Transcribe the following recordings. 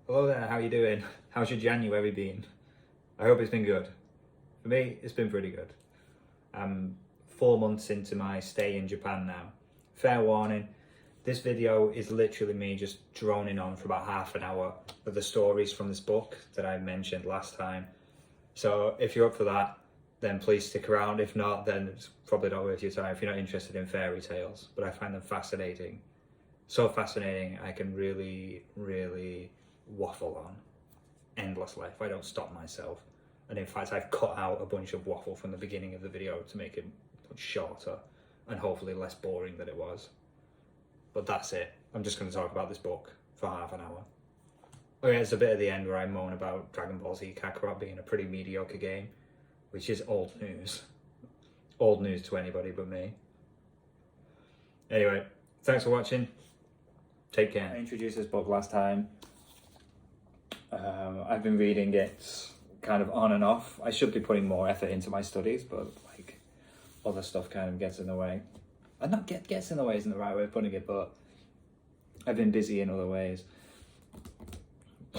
Hello there, how you doing? How's your January been? I hope it's been good. For me, it's been pretty good. I'm 4 months into my stay in Japan now. Fair warning, this video is literally me just droning on for about half an hour of the stories from this book that I mentioned last time. So if you're up for that, then please stick around. If not, then it's probably not worth your time if you're not interested in fairy tales. But I find them fascinating. So fascinating, I can really waffle on endlessly if I don't stop myself. And in fact, I've cut out a bunch of waffle from the beginning of the video to make it much shorter and hopefully less boring than it was. But that's it. I'm just going to talk about this book for half an hour. Okay, it's a bit at the end where I moan about Dragon Ball Z Kakarot being a pretty mediocre game, which is old news. Old news to anybody but me. Anyway, thanks for watching. Take care. I introduced this book last time. I've been reading it kind of on and off. I should be putting more effort into my studies, but like other stuff kind of gets in the way. And not gets in the way isn't the right way of putting it, but I've been busy in other ways.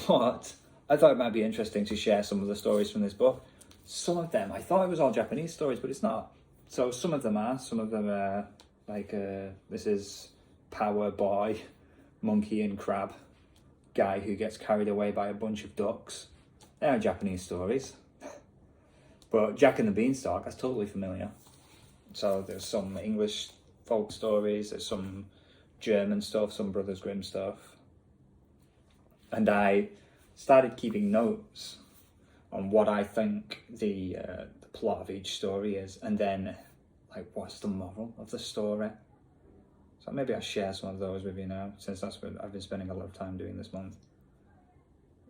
But I thought it might be interesting to share some of the stories from this book. Some of them, I thought it was all Japanese stories, but it's not. So some of them are like this is Power Boy, Monkey and Crab guy who gets carried away by a bunch of ducks. They are Japanese stories. But Jack and the Beanstalk, that's totally familiar. So there's some English folk stories, there's some German stuff, some Brothers Grimm stuff. And I started keeping notes on what I think the plot of each story is, and then like what's the moral of the story. So maybe I'll share some of those with you now, since that's what I've been spending a lot of time doing this month.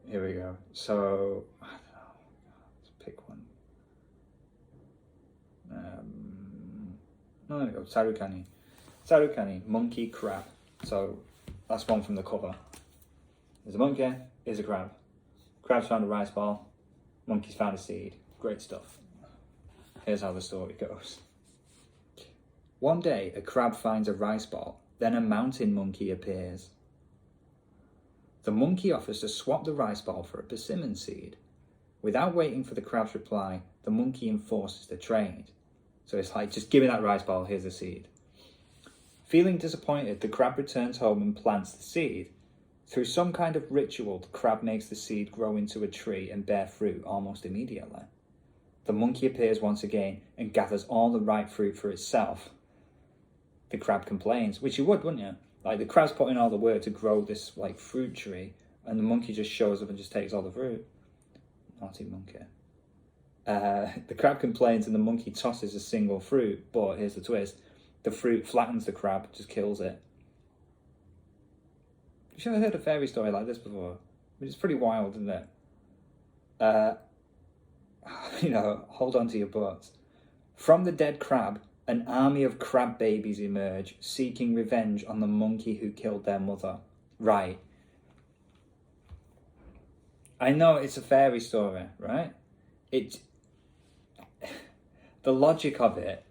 Here we go. So, I don't know, let's pick one. No, there we go, Sarukani. Sarukani, monkey, crab. So, that's one from the cover. There's a monkey, here's a crab. Crab's found a rice ball, monkey's found a seed. Great stuff. Here's how the story goes. One day, a crab finds a rice ball, then a mountain monkey appears. The monkey offers to swap the rice ball for a persimmon seed. Without waiting for the crab's reply, the monkey enforces the trade. So it's like, just give me that rice ball, here's the seed. Feeling disappointed, the crab returns home and plants the seed. Through some kind of ritual, the crab makes the seed grow into a tree and bear fruit almost immediately. The monkey appears once again and gathers all the ripe fruit for itself. The crab complains, which you would, wouldn't you? Like, the crab's putting in all the work to grow this, like, fruit tree, and the monkey just shows up and just takes all the fruit. Naughty monkey. The crab complains and the monkey tosses a single fruit, but here's the twist. The fruit flattens the crab, just kills it. You've ever heard a fairy story like this before? It's pretty wild, isn't it? You know, hold on to your butts. From the dead crab, an army of crab babies emerge, seeking revenge on the monkey who killed their mother. Right. I know it's a fairy story, right? The logic of it,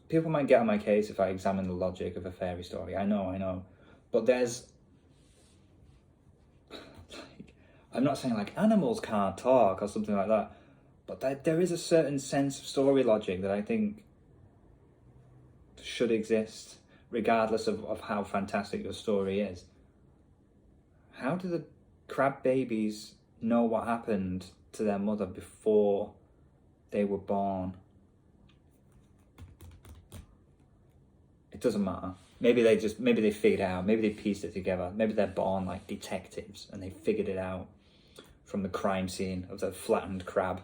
people might get on my case if I examine the logic of a fairy story. I know. But there's, like, I'm not saying like animals can't talk or something like that. But there is a certain sense of story logic that I think should exist, regardless of how fantastic your story is. How do the crab babies know what happened to their mother before they were born? It doesn't matter. Maybe they figured it out. Maybe they pieced it together. Maybe they're born like detectives and they figured it out from the crime scene of the flattened crab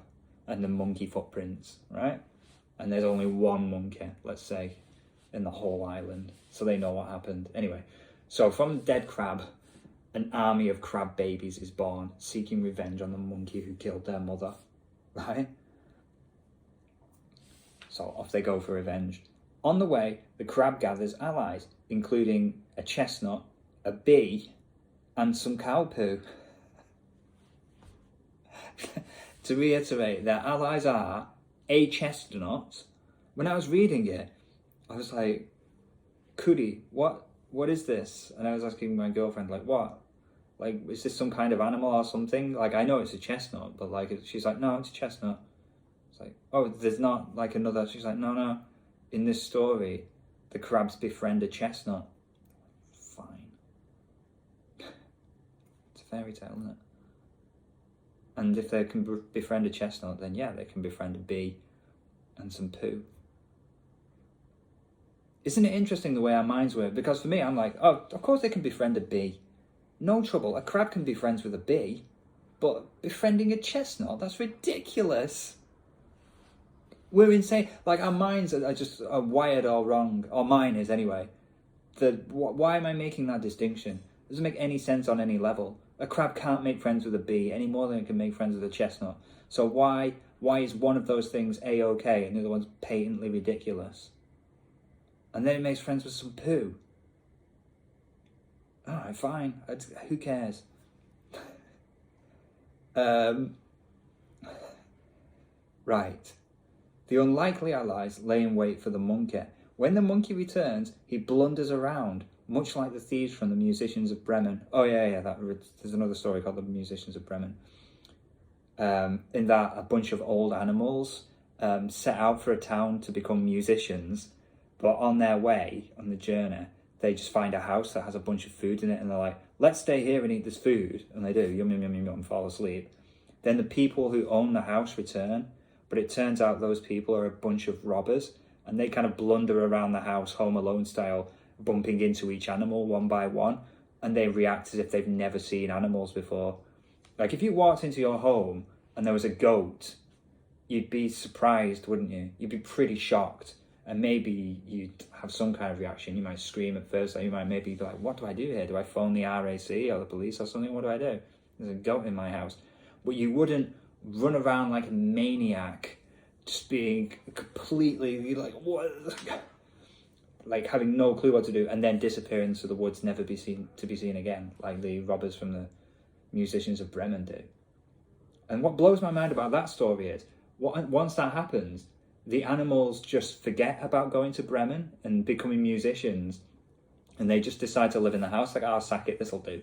and the monkey footprints, right? And there's only one monkey, let's say, in the whole island, so they know what happened. Anyway, so from the dead crab, an army of crab babies is born, seeking revenge on the monkey who killed their mother, right? So off they go for revenge. On the way, the crab gathers allies, including a chestnut, a bee, and some cow poo. To reiterate, their allies are a chestnut. When I was reading it, I was like, Kuri, what what is this? And I was asking my girlfriend, like, what? Like, is this some kind of animal or something? Like, I know it's a chestnut, but like, she's like, no, it's a chestnut. It's like, oh, there's not like another. She's like, no, no. In this story, the crabs befriend a chestnut. Fine. It's a fairy tale, isn't it? And if they can befriend a chestnut, then yeah, they can befriend a bee and some poo. Isn't it interesting the way our minds work? Because for me, I'm like, oh, of course they can befriend a bee. No trouble. A crab can be friends with a bee, but befriending a chestnut, that's ridiculous. We're insane. Like, our minds are just wired all wrong. Or mine is anyway. Why am I making that distinction? It doesn't make any sense on any level. A crab can't make friends with a bee any more than it can make friends with a chestnut. So why is one of those things A-okay and the other one's patently ridiculous? And then it makes friends with some poo. Alright, fine. Who cares? Right. The unlikely allies lay in wait for the monkey. When the monkey returns, he blunders around, much like the thieves from the Musicians of Bremen. Oh yeah, there's another story called The Musicians of Bremen. In that a bunch of old animals set out for a town to become musicians, but on their way, on the journey, they just find a house that has a bunch of food in it, and they're like, let's stay here and eat this food. And they do, yum, yum, yum, yum, yum, fall asleep. Then the people who own the house return, but it turns out those people are a bunch of robbers, and they kind of blunder around the house, Home Alone style, bumping into each animal one by one, and they react as if they've never seen animals before. Like, if you walked into your home and there was a goat, you'd be surprised, wouldn't you? You'd be pretty shocked, and maybe you'd have some kind of reaction. You might scream at first, like you might maybe be like, what do I do here? Do I phone the RAC or the police or something? What do I do? There's a goat in my house. But you wouldn't run around like a maniac, just being completely like, what? Like having no clue what to do, and then disappear into the woods, never be seen again, like the robbers from the Musicians of Bremen do. And what blows my mind about that story is, once that happens, the animals just forget about going to Bremen and becoming musicians, and they just decide to live in the house. Like, I'll sack it, this'll do.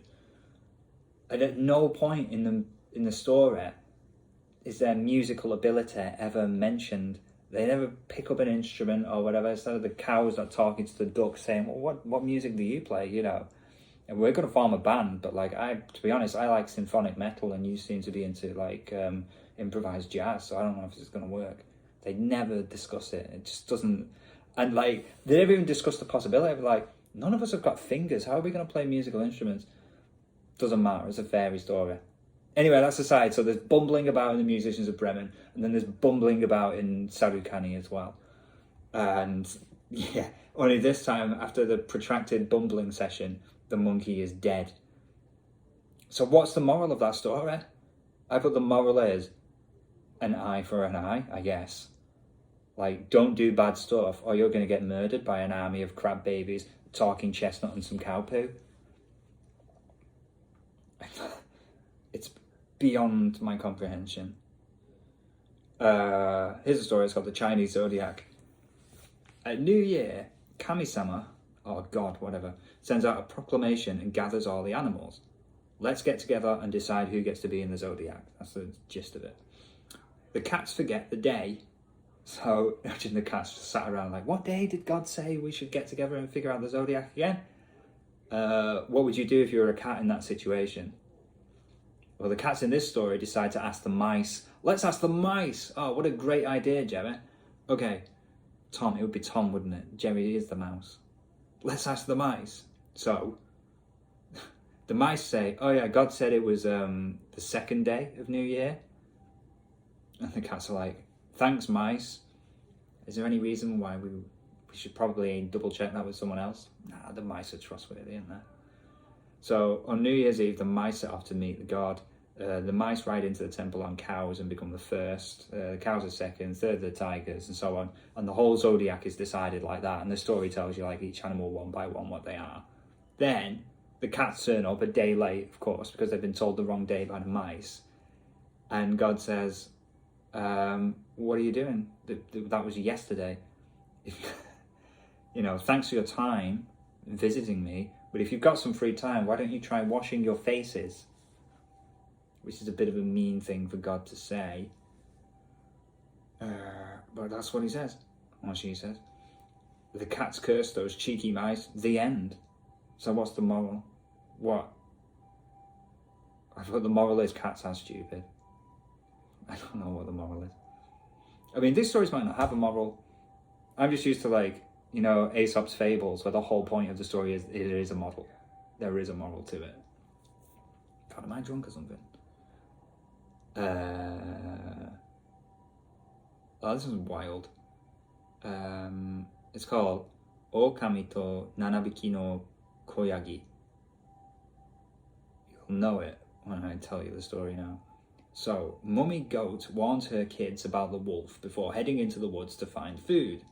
And at no point in the story is their musical ability ever mentioned. They never pick up an instrument or whatever. Instead of the cows not talking to the ducks saying, well, what music do you play, you know? And we're going to form a band, but like, to be honest, I like symphonic metal, and you seem to be into like improvised jazz, so I don't know if this is going to work. They never discuss it. It just doesn't. And like, they never even discuss the possibility of like, none of us have got fingers. How are we going to play musical instruments? Doesn't matter. It's a fairy story. Anyway, that's aside. So there's bumbling about in the Musicians of Bremen, and then there's bumbling about in Sarukani as well. And yeah, only this time, after the protracted bumbling session, the monkey is dead. So what's the moral of that story? I put the moral is an eye for an eye, I guess. Like, don't do bad stuff, or you're going to get murdered by an army of crab babies, talking chestnut and some cow poo. It's beyond my comprehension. Here's a story. It's called The Chinese Zodiac. At New Year, Kami-sama, or God, whatever, sends out a proclamation and gathers all the animals. Let's get together and decide who gets to be in the Zodiac. That's the gist of it. The cats forget the day. So imagine the cats just sat around like, what day did God say we should get together and figure out the Zodiac again? What would you do if you were a cat in that situation? Well, the cats in this story decide to ask the mice. Let's ask the mice. Oh, what a great idea, Jerry. Okay, Tom, it would be Tom, wouldn't it? Jerry is the mouse. Let's ask the mice. So the mice say, oh yeah, God said it was the second day of New Year. And the cats are like, thanks, mice. Is there any reason why we should probably double check that with someone else? Nah, the mice are trustworthy, aren't they? So on New Year's Eve, the mice set off to meet the god. The mice ride into the temple on cows and become the first. The cows are second, third the tigers, and so on. And the whole zodiac is decided like that. And the story tells you like each animal one by one what they are. Then the cats turn up a day late, of course, because they've been told the wrong day by the mice. And God says, what are you doing? That was yesterday. You know, thanks for your time. visiting me, but if you've got some free time, why don't you try washing your faces? Which is a bit of a mean thing for God to say. But that's what he says. Or she says. The cats curse those cheeky mice. The end. So what's the moral? What? I thought the moral is cats are stupid. I don't know what the moral is. I mean, these stories might not have a moral. I'm just used to, like, you know, Aesop's fables, where the whole point of the story is it is a model. There is a moral to it. God, am I drunk or something? Oh, this is wild. It's called Okami to Nanabiki no Koyagi. You'll know it when I tell you the story now. So, Mummy Goat warns her kids about the wolf before heading into the woods to find food.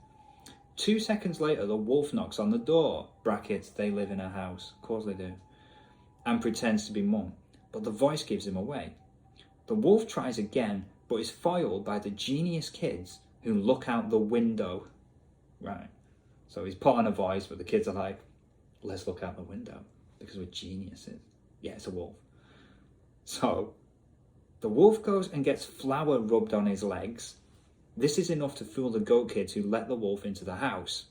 2 seconds later, the wolf knocks on the door, brackets, they live in a house, of course they do, and pretends to be Mum, but the voice gives him away. The wolf tries again, but is foiled by the genius kids who look out the window. Right, so he's put on a voice, but the kids are like, let's look out the window, because we're geniuses. Yeah, it's a wolf. So, the wolf goes and gets flour rubbed on his legs. This is enough to fool the goat kids who let the wolf into the house.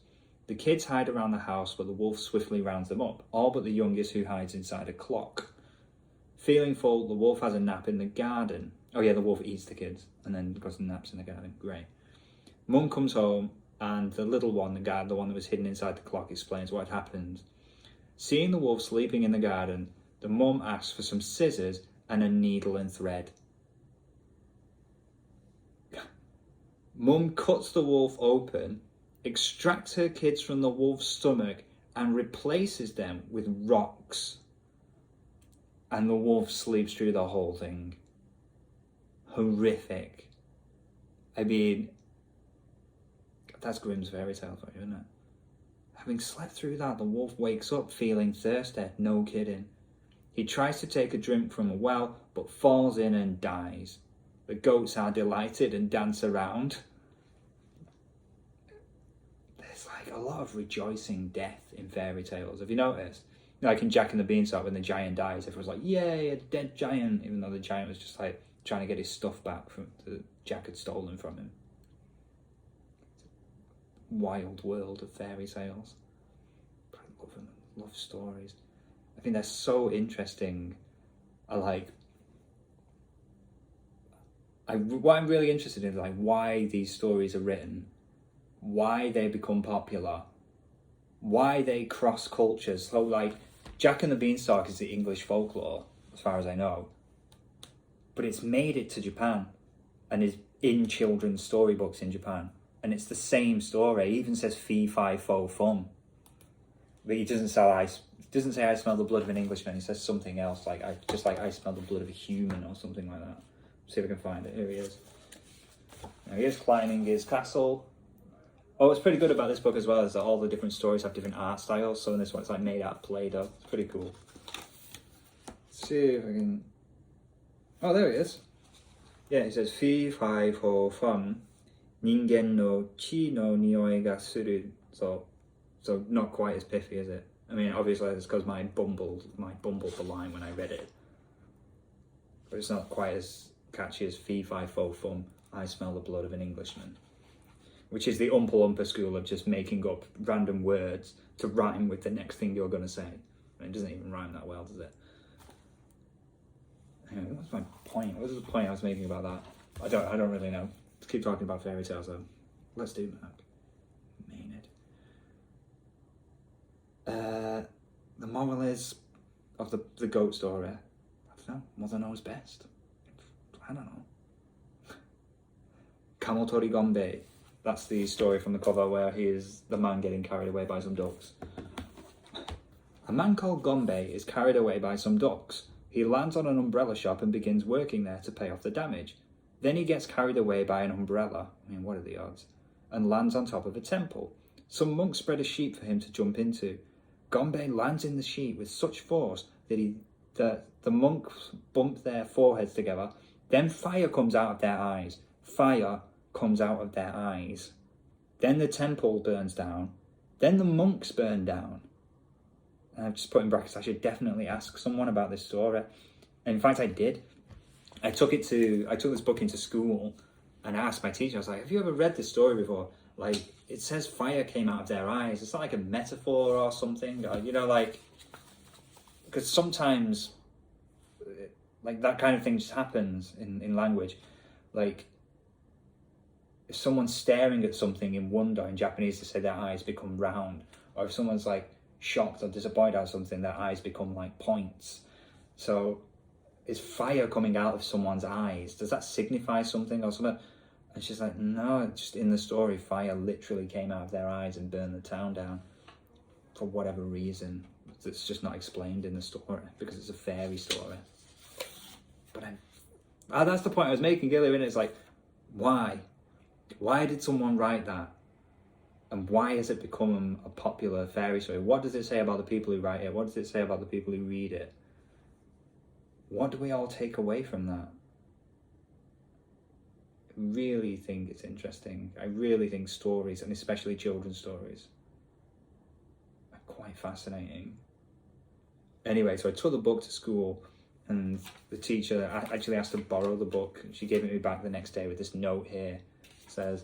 The kids hide around the house, but the wolf swiftly rounds them up, all but the youngest who hides inside a clock. Feeling full, the wolf has a nap in the garden. Oh yeah, the wolf eats the kids and then goes and naps in the garden. Great. Mum comes home and the little one, the one that was hidden inside the clock, explains what had happened. Seeing the wolf sleeping in the garden, the mum asks for some scissors and a needle and thread. Mum cuts the wolf open, extracts her kids from the wolf's stomach and replaces them with rocks. And the wolf sleeps through the whole thing. Horrific. I mean, that's Grimm's fairy tale for you, isn't it? Having slept through that, the wolf wakes up feeling thirsty. No kidding. He tries to take a drink from a well, but falls in and dies. The goats are delighted and dance around. There's like a lot of rejoicing death in fairy tales. Have you noticed? Like in Jack and the Beanstalk, when the giant dies, everyone's like, yay, a dead giant, even though the giant was just like trying to get his stuff back from that Jack had stolen from him. Wild world of fairy tales. But I love them. I love stories. I think they're so interesting. What I'm really interested in is like why these stories are written, why they become popular, why they cross cultures. So like Jack and the Beanstalk is the English folklore, as far as I know, but it's made it to Japan and is in children's storybooks in Japan, and it's the same story. He even says fee fi fo fum, but he doesn't say I smell the blood of an Englishman. He says something else, like I smell the blood of a human or something like that. See if I can find it. Here he is. Now here's climbing his castle. Oh, what's pretty good about this book as well is that all the different stories have different art styles. So in this one, it's like made out of Play-Doh. It's pretty cool. Let's see if I can. Oh, there he is. Yeah, he says fee fi fo fum ningen no chi no nioi ga suru. So not quite as pithy, is it? I mean, obviously it's because my bumbled the line when I read it, but it's not quite as catchy as fee fi fo fum. I smell the blood of an Englishman, which is the Oompa Loompa school of just making up random words to rhyme with the next thing you're going to say. And it doesn't even rhyme that well, does it? Anyway, what's my point? What was the point I was making about that? I don't really know. Let's keep talking about fairy tales though. Let's do that. Maynard. The moral is of the goat story. I don't know. Mother knows best. I don't know. Kamotori Gombe. That's the story from the cover where he is the man getting carried away by some ducks. A man called Gombe is carried away by some ducks. He lands on an umbrella shop and begins working there to pay off the damage. Then he gets carried away by an umbrella. I mean, what are the odds? And lands on top of a temple. Some monks spread a sheet for him to jump into. Gombe lands in the sheet with such force that the monks bump their foreheads together. Then fire comes out of their eyes. Fire comes out of their eyes. Then the temple burns down. Then the monks burn down. And I've just put in brackets, I should definitely ask someone about this story. And in fact, I did. I took this book into school, and I asked my teacher, I was like, have you ever read this story before? Like, it says fire came out of their eyes. It's not like a metaphor or something, or, you know, like, because sometimes, like, that kind of thing just happens in language. Like, if someone's staring at something in wonder, in Japanese they say their eyes become round, or if someone's like shocked or disappointed at something, their eyes become like points. So is fire coming out of someone's eyes, does that signify something or something? And she's like, no, just in the story, fire literally came out of their eyes and burned the town down for whatever reason. It's just not explained in the story because it's a fairy story. But that's the point I was making earlier, and it's like, why? Why did someone write that? And why has it become a popular fairy story? What does it say about the people who write it? What does it say about the people who read it? What do we all take away from that? I really think it's interesting. I really think stories, and especially children's stories, are quite fascinating. Anyway, so I took the book to school, and the teacher actually asked to borrow the book. She gave it me back the next day with this note here. It says,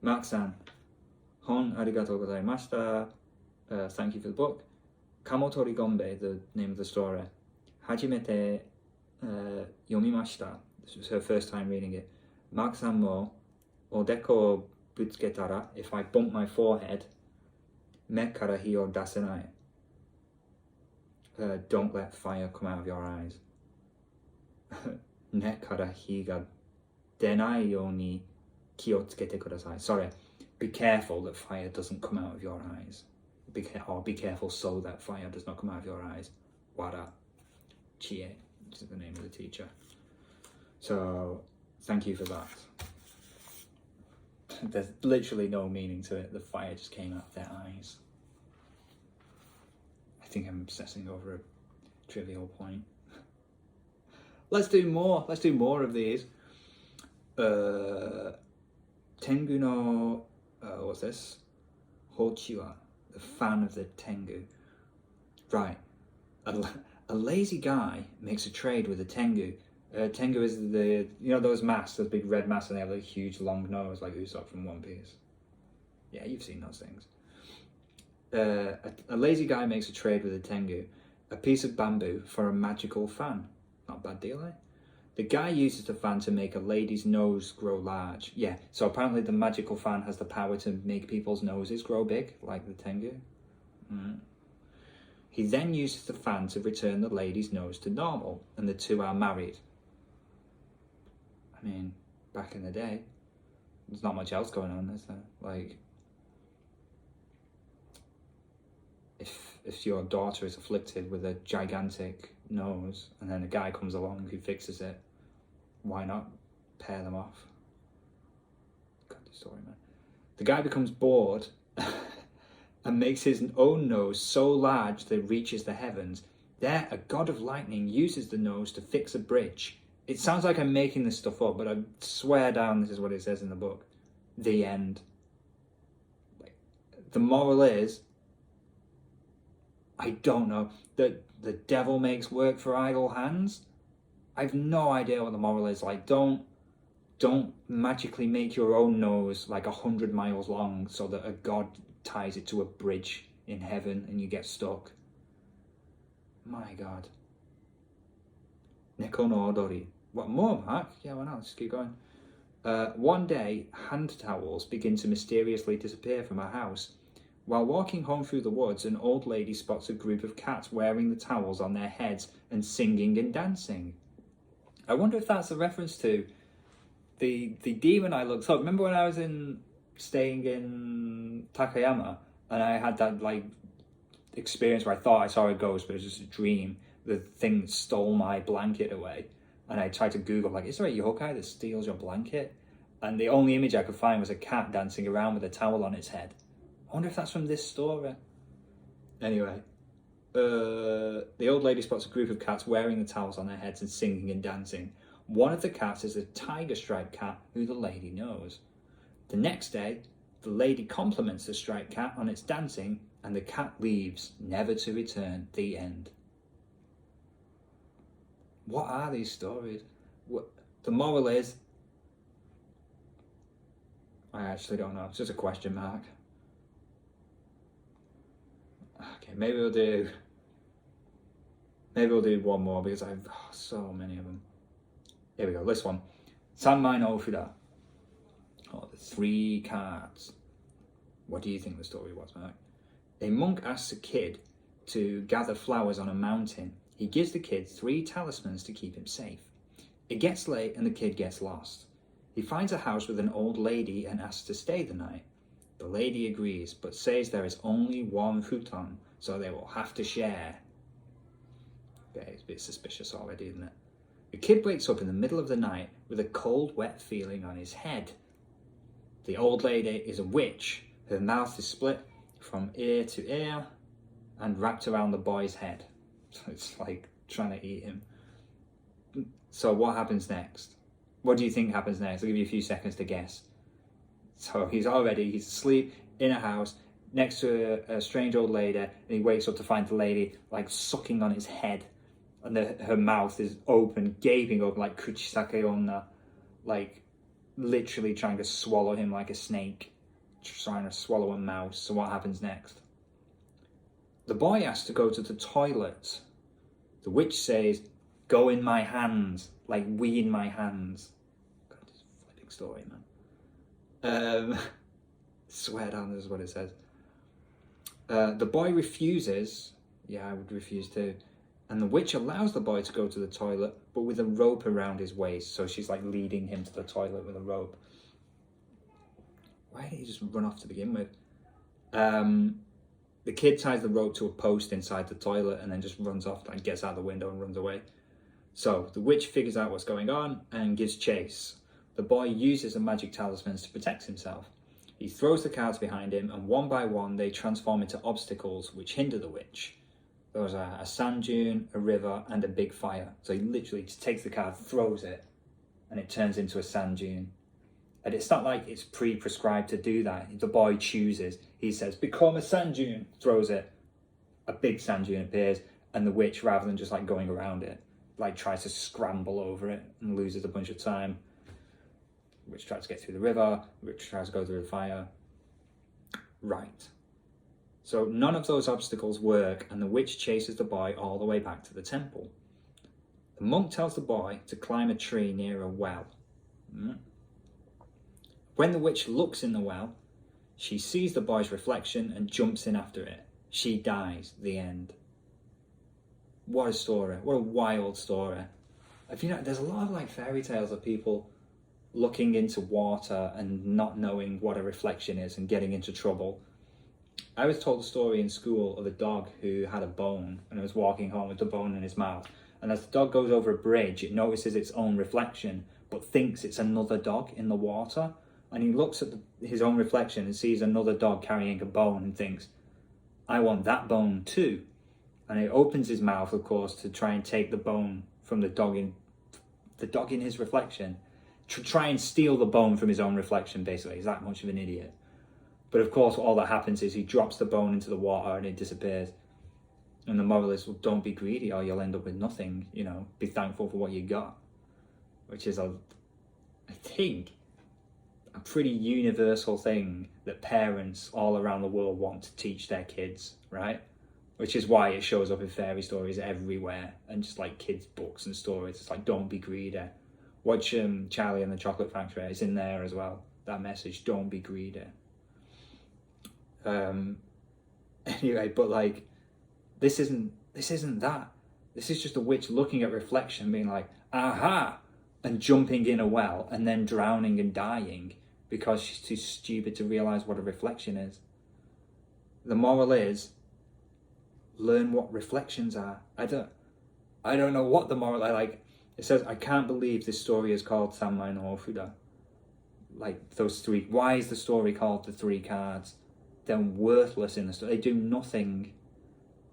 Mark-san, hon arigatou gozaimashita. Thank you for the book. Kamotori Gombe, the name of the story. Hajimete yomimashita. This was her first time reading it. Mark-san mo odeko o butsuketara. If I bump my forehead, me kara hi o dasenai. Don't let fire come out of your eyes. Ne kara hi ga denai you ni ki o tsukete kudasai. Sorry, be careful that fire doesn't come out of your eyes. Be careful so that fire does not come out of your eyes. Wara Chie, which is the name of the teacher. So, thank you for that. There's literally no meaning to it. The fire just came out of their eyes. I think I'm obsessing over a trivial point. Let's do more. Let's do more of these. Tengu no, what's this? Hochiwa, the fan of the Tengu. Right. A lazy guy makes a trade with a Tengu. Tengu is the, you know those masks, those big red masks, and they have a huge long nose like Usopp from One Piece. Yeah, you've seen those things. A lazy guy makes a trade with a Tengu, a piece of bamboo for a magical fan. Not a bad deal, eh? The guy uses the fan to make a lady's nose grow large. Yeah, so apparently the magical fan has the power to make people's noses grow big, like the Tengu. He then uses the fan to return the lady's nose to normal, and the two are married. I mean, back in the day, there's not much else going on, is there? Like, if your daughter is afflicted with a gigantic nose, and then a guy comes along who fixes it, why not pair them off? God, the story, man. The guy becomes bored and makes his own nose so large that it reaches the heavens. There, a god of lightning uses the nose to fix a bridge. It sounds like I'm making this stuff up, but I swear down this is what it says in the book. The end. The moral is, I don't know, that the devil makes work for idle hands? I have no idea what the moral is. Like, don't magically make your own nose like 100 miles long so that a god ties it to a bridge in heaven and you get stuck. My God. Neko no odori. What more, Mark? Yeah, why not? Let's keep going. One day, hand towels begin to mysteriously disappear from our house. While walking home through the woods, an old lady spots a group of cats wearing the towels on their heads and singing and dancing. I wonder if that's a reference to the demon I looked up. Remember when I was staying in Takayama and I had that like experience where I thought I saw a ghost, but it was just a dream. The thing stole my blanket away, and I tried to Google like, is there a yokai that steals your blanket? And the only image I could find was a cat dancing around with a towel on its head. I wonder if that's from this story. Anyway, the old lady spots a group of cats wearing the towels on their heads and singing and dancing. One of the cats is a tiger striped cat who the lady knows. The next day, the lady compliments the striped cat on its dancing and the cat leaves, never to return. The end. What are these stories? What, the moral is, I actually don't know. It's just a question mark. Okay, maybe we'll do one more because I've so many of them. Here we go. This one. Sanmai no Fuda. Oh, the 3 cards. What do you think the story was, Mark? A monk asks a kid to gather flowers on a mountain. He gives the kid 3 talismans to keep him safe. It gets late and the kid gets lost. He finds a house with an old lady and asks to stay the night. The lady agrees, but says there is only 1 futon, so they will have to share. Okay, it's a bit suspicious already, isn't it? The kid wakes up in the middle of the night with a cold, wet feeling on his head. The old lady is a witch. Her mouth is split from ear to ear and wrapped around the boy's head. So it's like trying to eat him. So what happens next? What do you think happens next? I'll give you a few seconds to guess. So he's asleep in a house next to a strange old lady, and he wakes up to find the lady like sucking on his head, and her mouth is open, gaping open like Kuchisake Onna, like literally trying to swallow him like a snake, trying to swallow a mouse. So what happens next? The boy asks to go to the toilet. The witch says, "Go in my hands," like we in my hands. God, this is a flipping story, man. Swear down, this is what it says. The boy refuses. Yeah, I would refuse too. And the witch allows the boy to go to the toilet, but with a rope around his waist. So she's like leading him to the toilet with a rope. Why didn't he just run off to begin with? The kid ties the rope to a post inside the toilet and then just runs off, like gets out the window and runs away. So the witch figures out what's going on and gives chase. The boy uses the magic talismans to protect himself. He throws the cards behind him, and one by one they transform into obstacles which hinder the witch. Those are a sand dune, a river, and a big fire. So he literally just takes the card, throws it, and it turns into a sand dune. And it's not like it's pre-prescribed to do that. The boy chooses. He says, "Become a sand dune," throws it. A big sand dune appears, and the witch, rather than just like going around it, like tries to scramble over it and loses a bunch of time. The witch tries to get through the river. The witch tries to go through the fire. Right. So none of those obstacles work, and the witch chases the boy all the way back to the temple. The monk tells the boy to climb a tree near a well. When the witch looks in the well, she sees the boy's reflection and jumps in after it. She dies. The end. What a story. What a wild story. If you know, there's a lot of like fairy tales of people looking into water and not knowing what a reflection is and getting into trouble. I was told a story in school of a dog who had a bone and was walking home with the bone in his mouth. And as the dog goes over a bridge, it notices its own reflection, but thinks it's another dog in the water. And he looks at his own reflection and sees another dog carrying a bone and thinks, "I want that bone too." And he opens his mouth, of course, to try and take the bone from the dog in his reflection, to try and steal the bone from his own reflection, basically. He's that much of an idiot. But of course, all that happens is he drops the bone into the water and it disappears. And the moral is, well, don't be greedy or you'll end up with nothing, you know, be thankful for what you got. Which is, I think, a pretty universal thing that parents all around the world want to teach their kids, right? Which is why it shows up in fairy stories everywhere and just like kids' books and stories. It's like, don't be greedy. Watch Charlie and the Chocolate Factory. It's in there as well. That message, don't be greedy. Anyway, but like, this isn't that. This is just a witch looking at reflection, being like, aha, and jumping in a well and then drowning and dying because she's too stupid to realize what a reflection is. The moral is, learn what reflections are. I don't know what the moral. It says, I can't believe this story is called Sanmai no Fuda. Like those 3. Why is the story called the 3 cards? They're worthless in the story. They do nothing.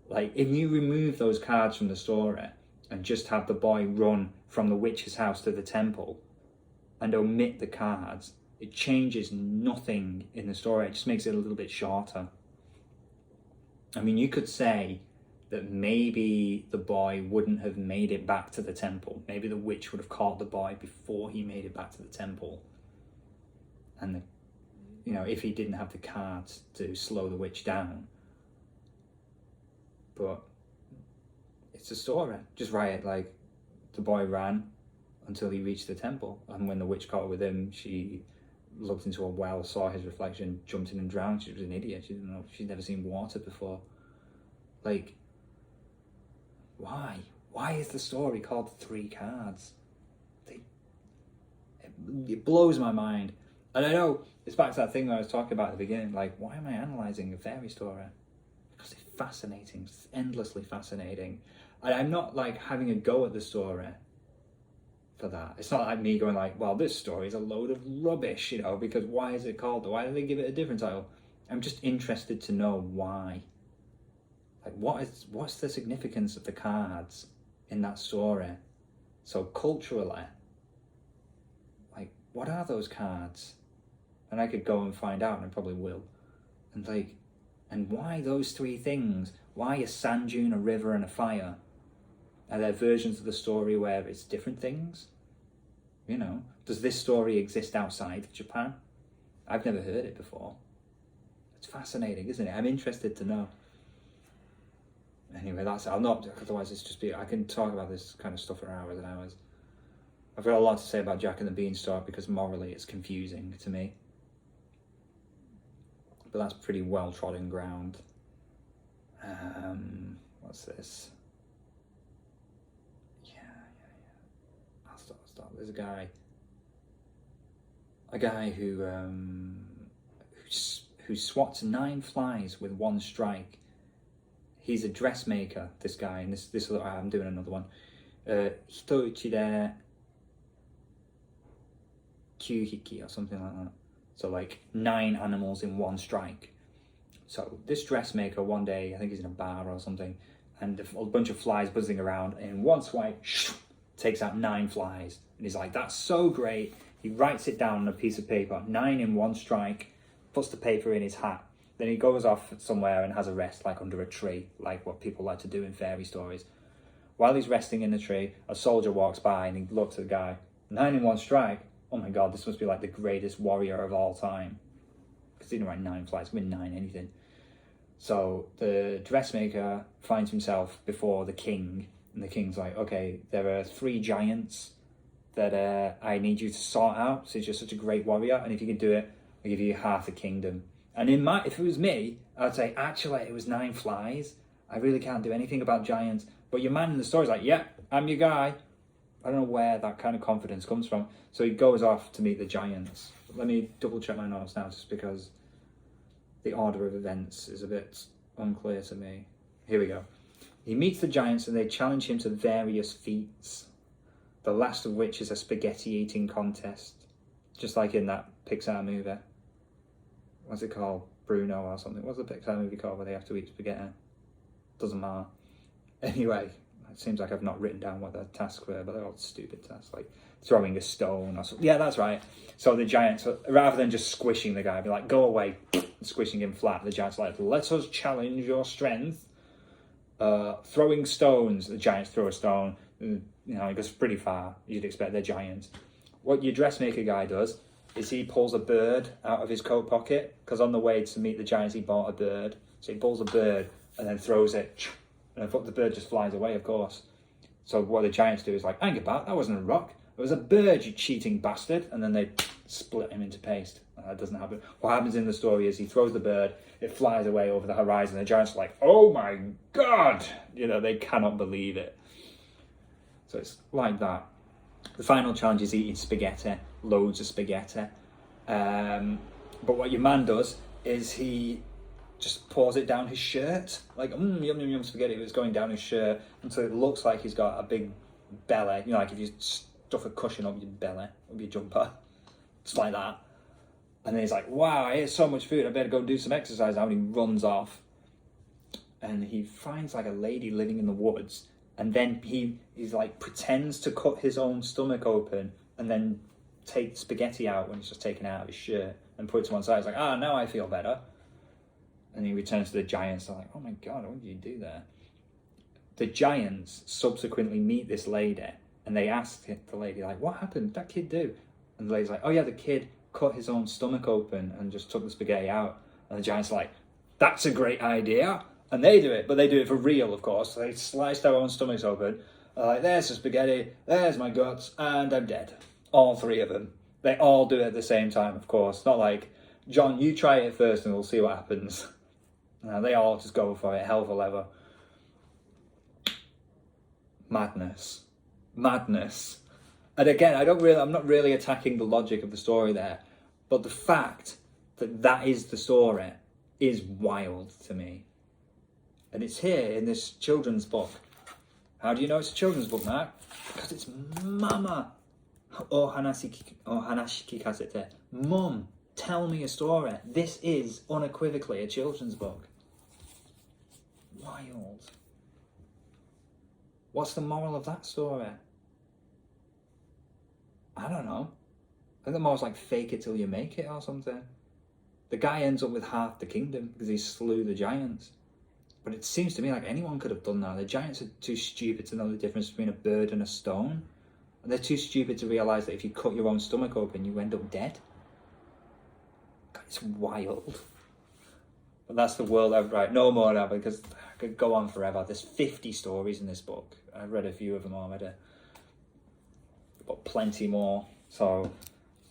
Like, if you remove those cards from the story and just have the boy run from the witch's house to the temple and omit the cards, it changes nothing in the story. It just makes it a little bit shorter. I mean, you could say that maybe the boy wouldn't have made it back to the temple. Maybe the witch would have caught the boy before he made it back to the temple. And, if he didn't have the cards to slow the witch down. But it's a story. Just write it like the boy ran until he reached the temple. And when the witch caught with him, she looked into a well, saw his reflection, jumped in and drowned. She was an idiot. She didn't know. She'd never seen water before. Like, why? Why is the story called Three Cards? It blows my mind. And I know it's back to that thing that I was talking about at the beginning. Like, why am I analysing a fairy story? Because it's fascinating. It's endlessly fascinating. And I'm not like having a go at the story for that. It's not like me going like, well, this story is a load of rubbish, because why is it called? Why did they give it a different title? I'm just interested to know why. Like, what's the significance of the cards in that story? So culturally, like, what are those cards? And I could go and find out, and I probably will. And why those three things? Why a sand dune, a river, and a fire? Are there versions of the story where it's different things? Does this story exist outside of Japan? I've never heard it before. It's fascinating, isn't it? I'm interested to know. Anyway, otherwise it's just I can talk about this kind of stuff for hours and hours. I've got a lot to say about Jack and the Beanstalk because morally it's confusing to me. But that's pretty well trodden ground. What's this? Yeah. I'll stop. There's a guy who swats 9 flies with 1 strike. He's a dressmaker, this guy, and this I'm doing another one. Hitoichi de Kyuhiki or something like that. So like 9 animals in 1 strike. So this dressmaker one day, I think he's in a bar or something, and a bunch of flies buzzing around, and in 1 swipe, takes out 9 flies. And he's like, that's so great. He writes it down on a piece of paper, 9 in 1 strike, puts the paper in his hat. Then he goes off somewhere and has a rest, like under a tree, like what people like to do in fairy stories. While he's resting in the tree, a soldier walks by and he looks at the guy. 9 in 1 strike? Oh my God, this must be like the greatest warrior of all time. Because he didn't write 9 flies, win 9 anything. So the dressmaker finds himself before the king, and the king's like, okay, there are 3 giants that I need you to sort out, since you're such a great warrior, and if you can do it, I'll give you half a kingdom. And if it was me, I'd say, actually, it was 9 flies. I really can't do anything about giants. But your man in the story's like, yeah, I'm your guy. I don't know where that kind of confidence comes from. So he goes off to meet the giants. Let me double check my notes now, just because the order of events is a bit unclear to me. Here we go. He meets the giants and they challenge him to various feats, the last of which is a spaghetti eating contest, just like in that Pixar movie. What's it called? Bruno or something. What's the Pixar movie called where they have to eat spaghetti? Doesn't matter. Anyway, it seems like I've not written down what the tasks were, but they're all stupid tasks, like throwing a stone or something. Yeah, that's right. So the giants, rather than just squishing the guy, be like, go away, squishing him flat, the giants are like, let us challenge your strength. Throwing stones, the giants throw a stone, it goes pretty far. You'd expect they're giants. What your dressmaker guy does is he pulls a bird out of his coat pocket, because on the way to meet the giants he bought a bird. So he pulls a bird and then throws it, and the bird just flies away, of course. So what the giants do is like, hang about, that wasn't a rock, it was a bird, you cheating bastard. And then they split him into paste. That doesn't happen. What happens in the story is he throws the bird, it flies away over the horizon, the giants are like, oh my God, they cannot believe it. So it's like that. The final challenge is eating spaghetti, loads of spaghetti. But what your man does is he just pours it down his shirt, like yum yum yum spaghetti. It's going down his shirt until it looks like he's got a big belly. Like if you stuff a cushion up your belly, up your jumper, just like that. And then he's like, wow, I ate so much food, I better go do some exercise now. And he runs off, and he finds like a lady living in the woods. And then he's like pretends to cut his own stomach open and then take spaghetti out when he's just taken out of his shirt and put it to one side. He's like, now I feel better. And he returns to the giants. They're like, oh my god, what did you do there? The giants subsequently meet this lady, and they ask the lady, like, what happened? What did that kid do? And the lady's like, oh yeah, the kid cut his own stomach open and just took the spaghetti out. And the giant's like, that's a great idea. And they do it, but they do it for real, of course. They slice their own stomachs open. They're like, there's the spaghetti, there's my guts, and I'm dead. All three of them. They all do it at the same time, of course. Not like, John, you try it first and we'll see what happens. No, they all just go for it, hell for leather. Madness. And again, I'm not really attacking the logic of the story there, but the fact that that is the story is wild to me. And it's here in this children's book. How do you know it's a children's book, Mark? Because it's Mama o Hanashiki Kazete. Mum, tell me a story. This is unequivocally a children's book. Wild. What's the moral of that story? I don't know. I think the moral's like fake it till you make it or something. The guy ends up with half the kingdom because he slew the giants. But it seems to me like anyone could have done that. The giants are too stupid to know the difference between a bird and a stone. And they're too stupid to realise that if you cut your own stomach open, you end up dead. God, it's wild. But that's the world I've right. No more now, because I could go on forever. There's 50 stories in this book. I've read a few of them already. But plenty more. So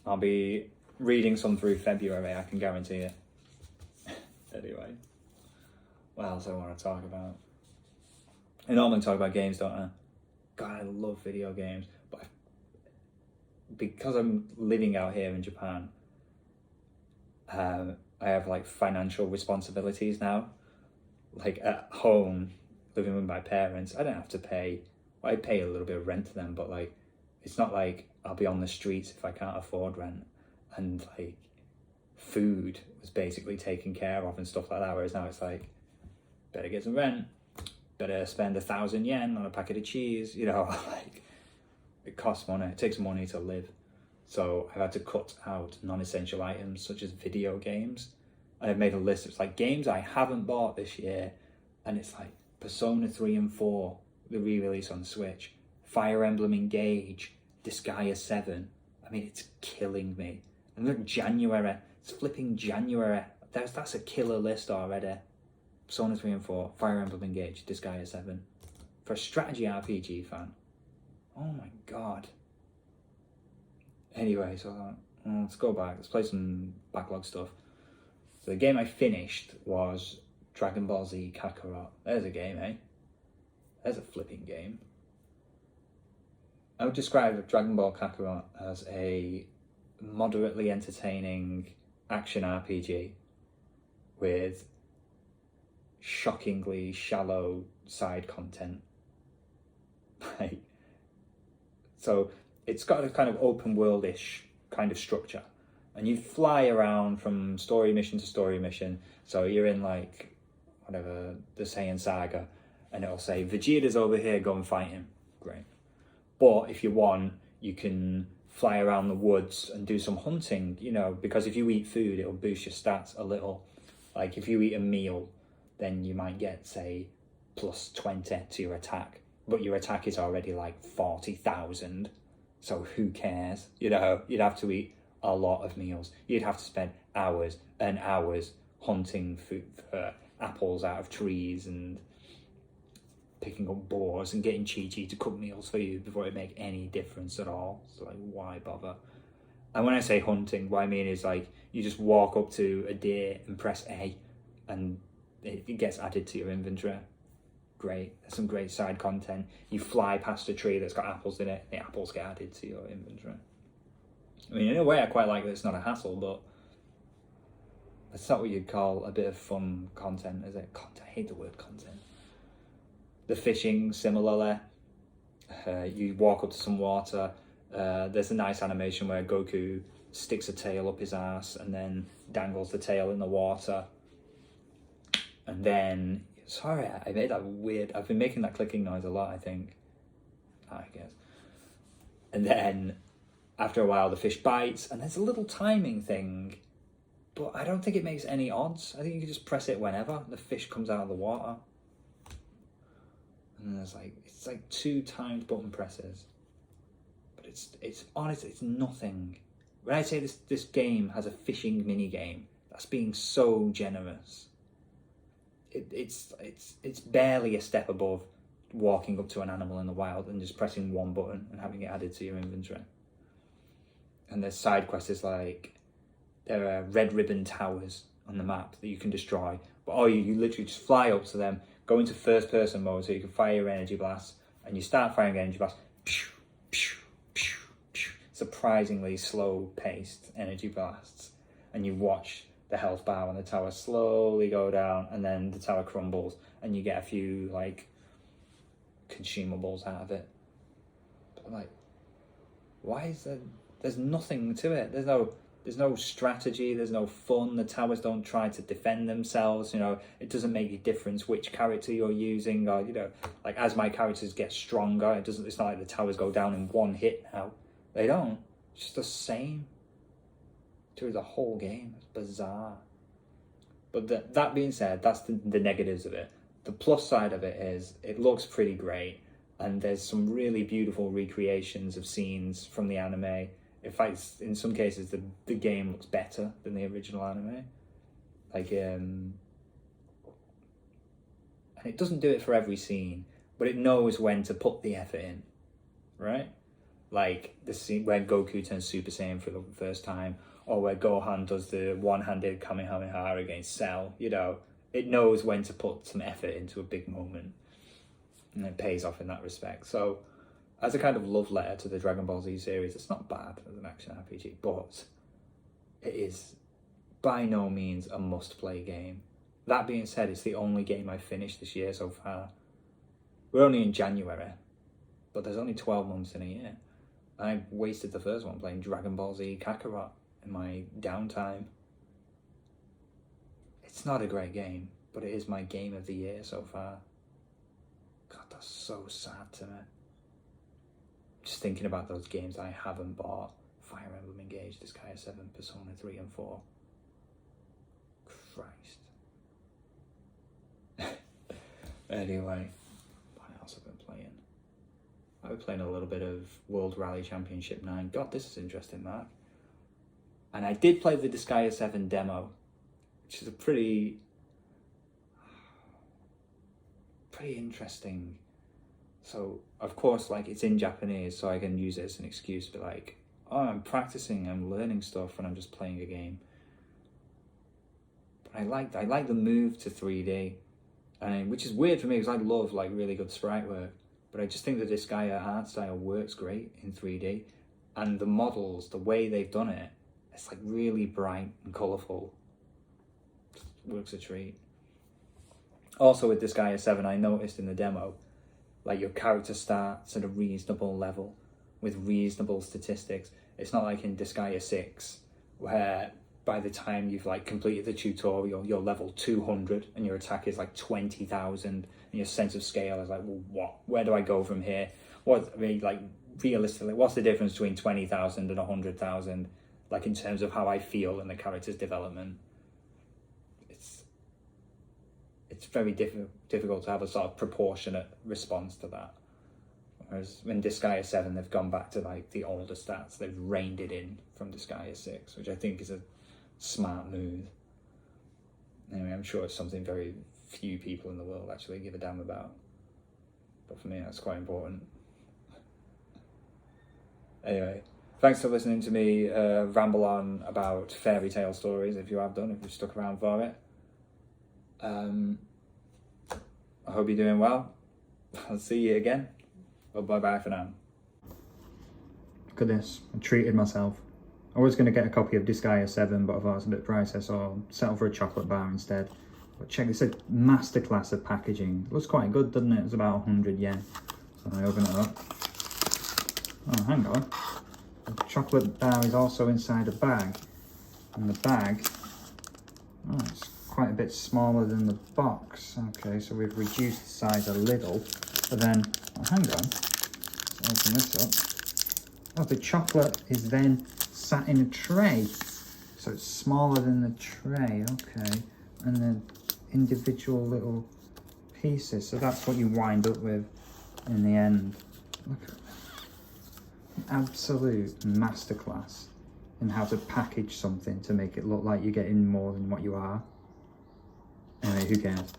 I'll be reading some through February, I can guarantee it. Anyway. What else I want to talk about? I normally talk about games, don't I? God, I love video games. But because I'm living out here in Japan, I have like financial responsibilities now. Like at home, living with my parents, I don't have to pay. Well, I pay a little bit of rent to them, but like, it's not like I'll be on the streets if I can't afford rent. And like, food was basically taken care of and stuff like that. Whereas now it's like, better get some rent, better spend 1,000 yen on a packet of cheese, you know, like, it costs money, it takes money to live. So I've had to cut out non-essential items such as video games. And I've made a list of like games I haven't bought this year, and it's like Persona 3 and 4, the re-release on Switch, Fire Emblem Engage, Disgaea 7. I mean, it's killing me. And look, January, it's flipping January. That's a killer list already. Persona 3 and 4, Fire Emblem Engage, Disgaea 7. For a strategy RPG fan. Oh my god. Anyway, so let's go back. Let's play some backlog stuff. So the game I finished was Dragon Ball Z Kakarot. There's a game, eh? There's a flipping game. I would describe Dragon Ball Kakarot as a moderately entertaining action RPG with shockingly shallow side content. Like, so it's got a kind of open world-ish kind of structure, and you fly around from story mission to story mission. So you're in like whatever the Saiyan Saga, and it'll say Vegeta's over here, go and fight him. Great. But if you want, you can fly around the woods and do some hunting, you know, because if you eat food, it'll boost your stats a little. Like if you eat a meal, then you might get, say, plus 20 to your attack. But your attack is already like 40,000. So who cares? You know, you'd have to eat a lot of meals. You'd have to spend hours and hours hunting food for apples out of trees and picking up boars and getting Chi-Chi to cook meals for you before it make any difference at all. So like, why bother? And when I say hunting, what I mean is like, you just walk up to a deer and press A and it gets added to your inventory. Great. There's some great side content. You fly past a tree that's got apples in it, the apples get added to your inventory. I mean, in a way, I quite like that it's not a hassle, but that's not what you'd call a bit of fun content, is it? I hate the word content. The fishing, similarly. You walk up to some water. There's a nice animation where Goku sticks a tail up his ass and then dangles the tail in the water. And then, sorry, I made that weird, I've been making that clicking noise a lot, I think. I guess. And then, after a while, the fish bites, and there's a little timing thing, But I don't think it makes any odds. I think you can just press it whenever the fish comes out of the water. And there's like, it's like 2 timed button presses. But it's honest, it's nothing. When I say this game has a fishing mini game, that's being so generous. It's barely a step above walking up to an animal in the wild and just pressing 1 button and having it added to your inventory. And there's side quests like, there are red ribbon towers on the map that you can destroy. But you literally just fly up to them, go into first person mode so you can fire your energy blasts, and you start firing energy blasts. Pew, pew, pew, pew. Surprisingly slow paced energy blasts. And you watch the health bar on the tower slowly go down, and then the tower crumbles and you get a few like consumables out of it. But like, why is there, there's nothing to it. There's no strategy, there's no fun. The towers don't try to defend themselves, you know. It doesn't make a difference which character you're using, or, you know, like as my characters get stronger, it's not like the towers go down in 1 hit now. They don't. It's just the same through the whole game. It's bizarre. But that being said, that's the negatives of it. The plus side of it is it looks pretty great, and there's some really beautiful recreations of scenes from the anime. In fact, in some cases, the game looks better than the original anime. Like, and it doesn't do it for every scene, but it knows when to put the effort in, right? Like the scene when Goku turns Super Saiyan for the first time, or where Gohan does the one-handed Kamehameha against Cell. You know, it knows when to put some effort into a big moment, and it pays off in that respect. So, as a kind of love letter to the Dragon Ball Z series, it's not bad as an action RPG, but it is by no means a must-play game. That being said, it's the only game I've finished this year so far. We're only in January, but there's only 12 months in a year. I wasted the first one playing Dragon Ball Z Kakarot in my downtime. It's not a great game, but it is my game of the year so far. God, that's so sad to me. Just thinking about those games I haven't bought. Fire Emblem Engage, Disgaea 7, Persona 3 and 4. Christ. Anyway, what else have I been playing? I've been playing a little bit of World Rally Championship 9. God, this is interesting, Mark. And I did play the Disgaea 7 demo, which is a pretty interesting. So, of course, like, it's in Japanese, so I can use it as an excuse to be like, oh, I'm practicing, I'm learning stuff when I'm just playing a game. But I like the move to 3D, which is weird for me because I love like really good sprite work. But I just think that Disgaea art style works great in 3D, and the models, the way they've done it, it's like really bright and colourful. Just works a treat. Also with Disgaea 7, I noticed in the demo, like your character starts at a reasonable level with reasonable statistics. It's not like in Disgaea 6 where by the time you've like completed the tutorial, you're level 200 and your attack is like 20,000 and your sense of scale is like, well, where do I go from here? Like realistically, what's the difference between 20,000 and 100,000? Like in terms of how I feel in the character's development. It's very difficult to have a sort of proportionate response to that. Whereas in Disgaea 7, they've gone back to like the older stats. They've reined it in from Disgaea 6, which I think is a smart move. Anyway, I'm sure it's something very few people in the world actually give a damn about. But for me, that's quite important. Anyway, thanks for listening to me ramble on about fairy tale stories, if you have done, if you've stuck around for it. I hope you're doing well. I'll see you again. Well, bye-bye for now. Look at this. I treated myself. I was going to get a copy of Disgaea 7, but I thought it was a bit pricey, so I'll settle for a chocolate bar instead. But check this, a masterclass of packaging. It looks quite good, doesn't it? It's about 100 yen. So I open it up. Oh, hang on. The chocolate bar is also inside a bag. And the bag... Oh, it's quite a bit smaller than the box. Okay, so we've reduced the size a little. But then, oh, hang on. Let's open this up. Oh, the chocolate is then sat in a tray. So it's smaller than the tray, okay. And then individual little pieces. So that's what you wind up with in the end. Look at that. Absolute masterclass in how to package something to make it look like you're getting more than what you are. Anyway, who cares?